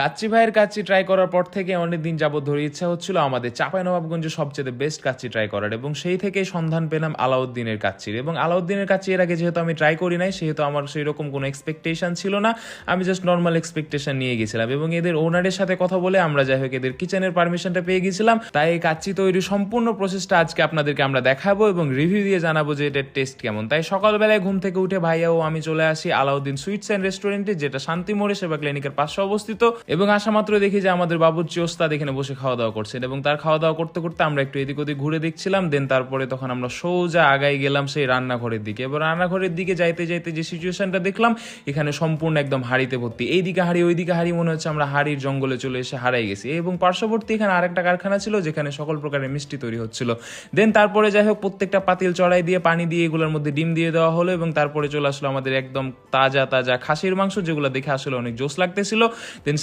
কাচ্চি ভাইয়ের কাচ্চি ট্রাই করার পর থেকে অনেকদিন যাবত ধরে ইচ্ছা হচ্ছিল আমাদের চাঁপাইনবাবগঞ্জে সবচেয়ে বেস্ট কাচ্চি ট্রাই করার, এবং সেই থেকেই সন্ধান পেলাম আলাউদ্দিনের কাচ্চির। এবং আলাউদ্দিনের কাচ্চি এর আগে যেহেতু আমি ট্রাই করি নাই, সেহেতু আমার সেই রকম কোনো এক্সপেকটেশন ছিল না, আমি জাস্ট নর্মাল এক্সপেকটেশন নিয়ে গেছিলাম। এবং এদের ওনারের সাথে কথা বলে আমরা যাই হোক এদের কিচেনের পারমিশনটা পেয়ে গেছিলাম, তাই এই কাচ্চি তৈরির সম্পূর্ণ প্রসেসটা আজকে আপনাদেরকে আমরা দেখাবো এবং রিভিউ দিয়ে জানাবো যে এটার টেস্ট কেমন। তাই সকালবেলায় ঘুম থেকে উঠে ভাইয়া ও আমি চলে আসি আলাউদ্দিন সুইটস অ্যান্ড রেস্টুরেন্টে, যেটা শান্তি মোড়ে সেবা ক্লিনিকের পাশে অবস্থিত। এবং আসা মাত্র দেখি যে আমাদের বাবুর্চি ওস্তাদ এখানে বসে খাওয়া দাওয়া করছেন, এবং তার খাওয়া দাওয়া করতে করতে আমরা একটু এদিক ওদিক ঘুরে দেখছিলাম। দেন তারপরে তখন আমরা সোজা আগাই গেলাম সেই রান্নাঘরের দিকে। এবার রান্নাঘরের দিকে যাইতে যাইতে যে সিচুয়েশনটা দেখলাম, এখানে সম্পূর্ণ একদম হাড়িতে ভর্তি, এইদিকে হাড়ি ওইদিকে হাড়ি, মনে হচ্ছে আমরা হাড়ির জঙ্গলে চলে এসে হারাই গেছি। এবং পার্শ্ববর্তী এখানে আরেকটা কারখানা ছিল যেখানে সকল প্রকারের মিষ্টি তৈরি হচ্ছিল। দেন তারপরে যাই হোক প্রত্যেকটা পাতিল চড়াই দিয়ে পানি দিয়ে এগুলোর মধ্যে ডিম দিয়ে দেওয়া হলো, এবং তারপরে চলে আসলো আমাদের একদম তাজা তাজা খাসির মাংস, যেগুলো দেখে আসলে অনেক জোস লাগতেছিল। দেন